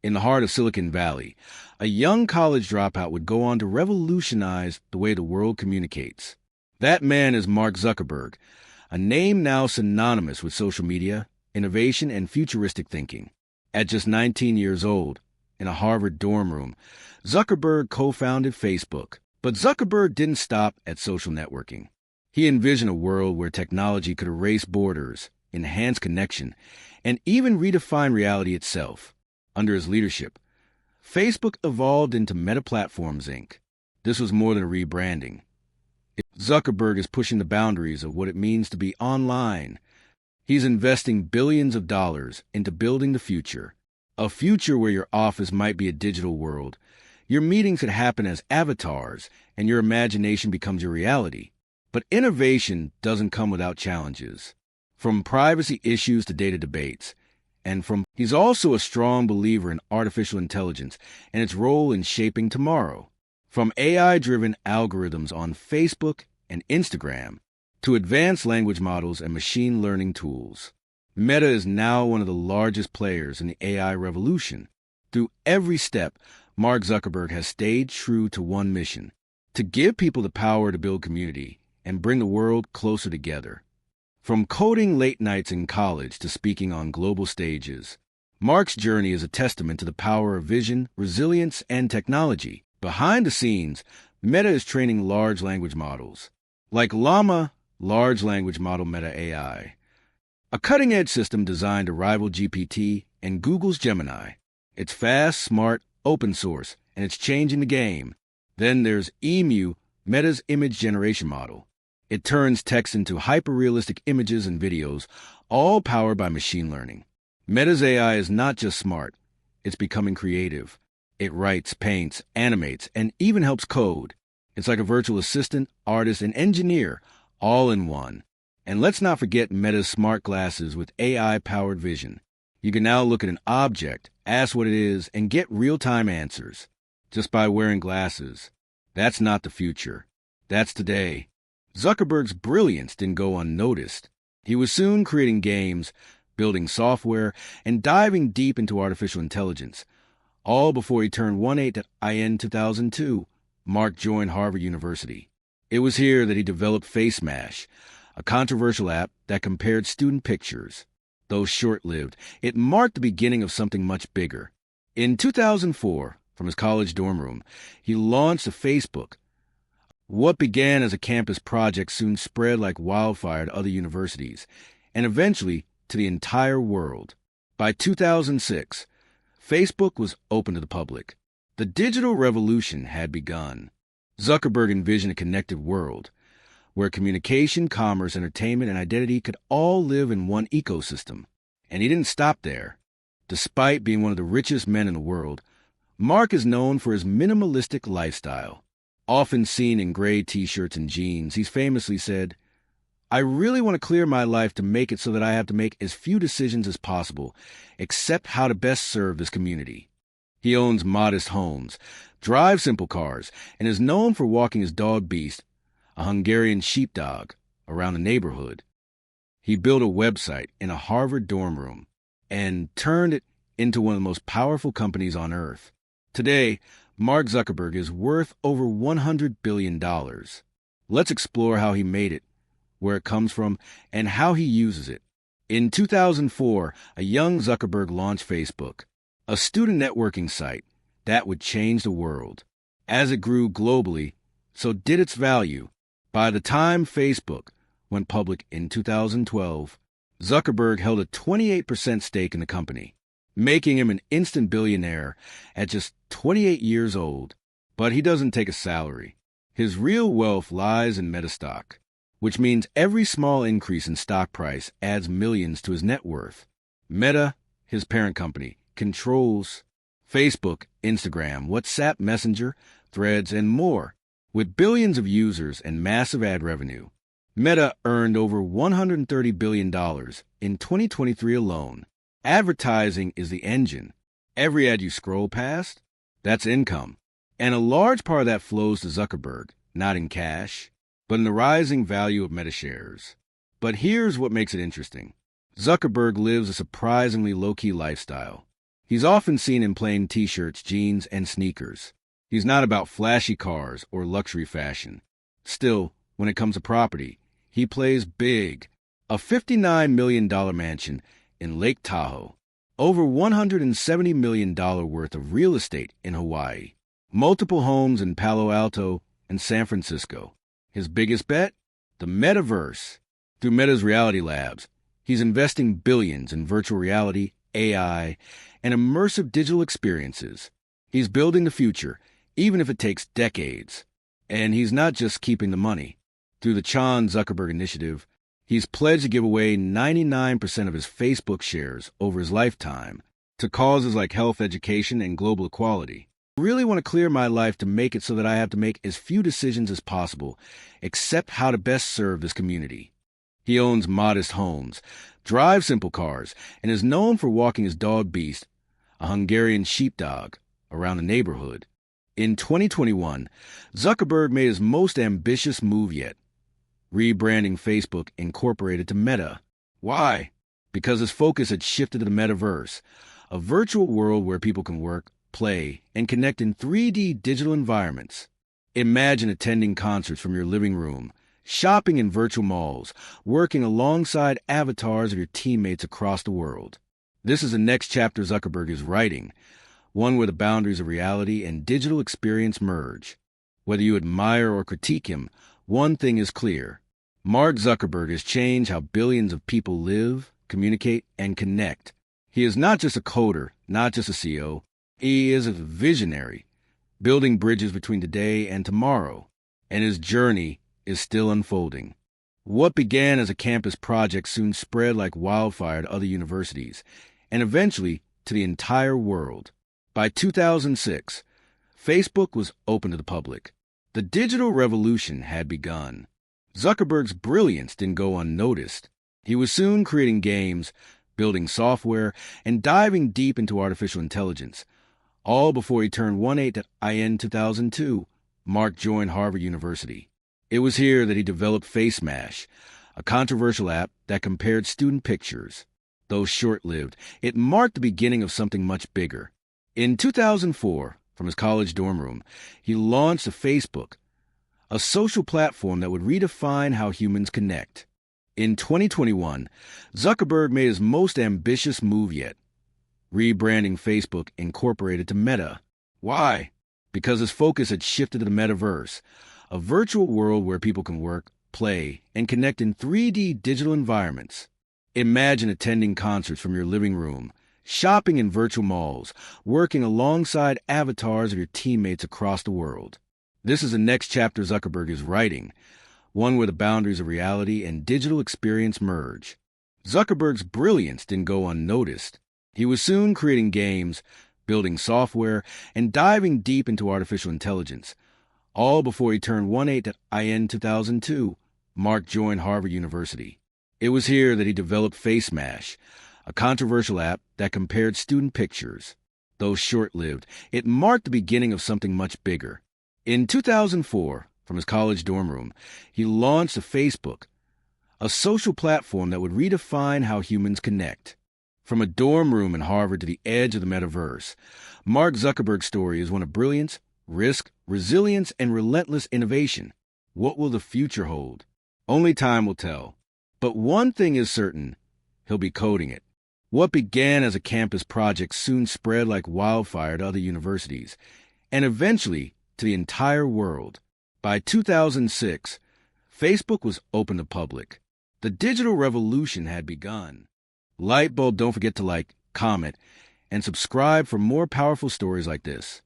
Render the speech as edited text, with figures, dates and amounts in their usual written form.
in the heart of Silicon Valley, a young college dropout would go on to revolutionize the way the world communicates. That man is Mark Zuckerberg, a name now synonymous with social media, innovation, and futuristic thinking. At just 19 years old, in a Harvard dorm room, Zuckerberg co-founded Facebook. But Zuckerberg didn't stop at social networking. He envisioned a world where technology could erase borders, enhance connection, and even redefine reality itself. Under his leadership, Facebook evolved into Meta Platforms, Inc. This was more than a rebranding. Zuckerberg is pushing the boundaries of what it means to be online. He's investing billions of dollars into building the future, a future where your office might be a digital world. Your meetings could happen as avatars, and your imagination becomes your reality. But innovation doesn't come without challenges, from privacy issues to data debates. He's also a strong believer in artificial intelligence and its role in shaping tomorrow. From AI-driven algorithms on Facebook and Instagram to advanced language models and machine learning tools, Meta is now one of the largest players in the AI revolution. Through every step, Mark Zuckerberg has stayed true to one mission: to give people the power to build community and bring the world closer together. From coding late nights in college to speaking on global stages, Mark's journey is a testament to the power of vision, resilience, and technology. Behind the scenes, Meta is training large language models, like LLAMA large language model Meta AI, a cutting-edge system designed to rival GPT and Google's Gemini. It's fast, smart, open source, and it's changing the game. Then there's EMU, Meta's image generation model. It turns text into hyper-realistic images and videos, all powered by machine learning. Meta's AI is not just smart, it's becoming creative. It writes, paints, animates, and even helps code. It's like a virtual assistant, artist, and engineer, all in one. And let's not forget Meta's smart glasses with AI-powered vision. You can now look at an object, ask what it is, and get real-time answers, just by wearing glasses. That's not the future. That's today. Zuckerberg's brilliance didn't go unnoticed. He was soon creating games, building software, and diving deep into artificial intelligence. All before he turned 18 in 2002, Mark joined Harvard University. It was here that he developed FaceMash, a controversial app that compared student pictures. Though short-lived, it marked the beginning of something much bigger. In 2004, from his college dorm room, he launched a Facebook. What began as a campus project soon spread like wildfire to other universities, and eventually to the entire world. By 2006, Facebook was open to the public. The digital revolution had begun. Zuckerberg envisioned a connected world, where communication, commerce, entertainment, and identity could all live in one ecosystem. And he didn't stop there. Despite being one of the richest men in the world, Mark is known for his minimalistic lifestyle. Often seen in gray t-shirts and jeans, he's famously said, "I really want to clear my life to make it so that I have to make as few decisions as possible, except how to best serve this community." He owns modest homes, drives simple cars, and is known for walking his dog Beast, a Hungarian sheepdog, around the neighborhood. He built a website in a Harvard dorm room and turned it into one of the most powerful companies on earth. Today, Mark Zuckerberg is worth over $100 billion. Let's explore how he made it, where it comes from, and how he uses it. In 2004, a young Zuckerberg launched Facebook, a student networking site that would change the world. As it grew globally, so did its value. By the time Facebook went public in 2012, Zuckerberg held a 28% stake in the company, making him an instant billionaire at just 28 years old. But he doesn't take a salary. His real wealth lies in Meta stock, which means every small increase in stock price adds millions to his net worth. Meta, his parent company, controls Facebook, Instagram, WhatsApp, Messenger, Threads, and more. With billions of users and massive ad revenue, Meta earned over $130 billion in 2023 alone. Advertising is the engine. Every ad you scroll past, that's income. And a large part of that flows to Zuckerberg, not in cash, but in the rising value of Meta shares. But here's what makes it interesting. Zuckerberg lives a surprisingly low-key lifestyle. He's often seen in plain t-shirts, jeans, and sneakers. He's not about flashy cars or luxury fashion. Still, when it comes to property, he plays big. A $59 million mansion in Lake Tahoe. Over $170 million worth of real estate in Hawaii. Multiple homes in Palo Alto and San Francisco. His biggest bet? The Metaverse. Through Meta's Reality Labs, he's investing billions in virtual reality, AI, and immersive digital experiences. He's building the future, even if it takes decades. And he's not just keeping the money. Through the Zuckerberg Initiative, he's pledged to give away 99% of his Facebook shares over his lifetime to causes like health, education, and global equality. I really want to clear my life to make it so that I have to make as few decisions as possible, except how to best serve this community. He owns modest homes, drives simple cars, and is known for walking his dog Beast, a Hungarian sheepdog, around the neighborhood. In 2021, Zuckerberg made his most ambitious move yet, rebranding Facebook Incorporated to Meta. Why? Because his focus had shifted to the Metaverse, a virtual world where people can work, play, and connect in 3D digital environments. Imagine attending concerts from your living room, shopping in virtual malls, working alongside avatars of your teammates across the world. This is the next chapter Zuckerberg is writing, one where the boundaries of reality and digital experience merge. Whether you admire or critique him, one thing is clear. Mark Zuckerberg has changed how billions of people live, communicate, and connect. He is not just a coder, not just a CEO. He is a visionary, building bridges between today and tomorrow, and his journey is still unfolding. What began as a campus project soon spread like wildfire to other universities, and eventually to the entire world. By 2006, Facebook was open to the public. The digital revolution had begun. Zuckerberg's brilliance didn't go unnoticed. He was soon creating games, building software, and diving deep into artificial intelligence. All before he turned 18 at in 2002, Mark joined Harvard University. It was here that he developed FaceMash, a controversial app that compared student pictures. Though short-lived, it marked the beginning of something much bigger. In 2004, from his college dorm room, he launched Facebook, a social platform that would redefine how humans connect. In 2021, Zuckerberg made his most ambitious move yet, rebranding Facebook Incorporated to Meta. Why? Because his focus had shifted to the Metaverse, a virtual world where people can work, play, and connect in 3D digital environments. Imagine attending concerts from your living room, shopping in virtual malls, working alongside avatars of your teammates across the world. This is the next chapter Zuckerberg is writing, one where the boundaries of reality and digital experience merge. Zuckerberg's brilliance didn't go unnoticed. He was soon creating games, building software, and diving deep into artificial intelligence. All before he turned 18 at in 2002, Mark joined Harvard University. It was here that he developed FaceMash, a controversial app that compared student pictures. Though short-lived, it marked the beginning of something much bigger. In 2004, from his college dorm room, he launched Facebook, a social platform that would redefine how humans connect. From a dorm room in Harvard to the edge of the Metaverse, Mark Zuckerberg's story is one of brilliance, risk, resilience, and relentless innovation. What will the future hold? Only time will tell. But one thing is certain, he'll be coding it. What began as a campus project soon spread like wildfire to other universities, and eventually to the entire world. By 2006, Facebook was open to public. The digital revolution had begun. Lightbulb, don't forget to like, comment, and subscribe for more powerful stories like this.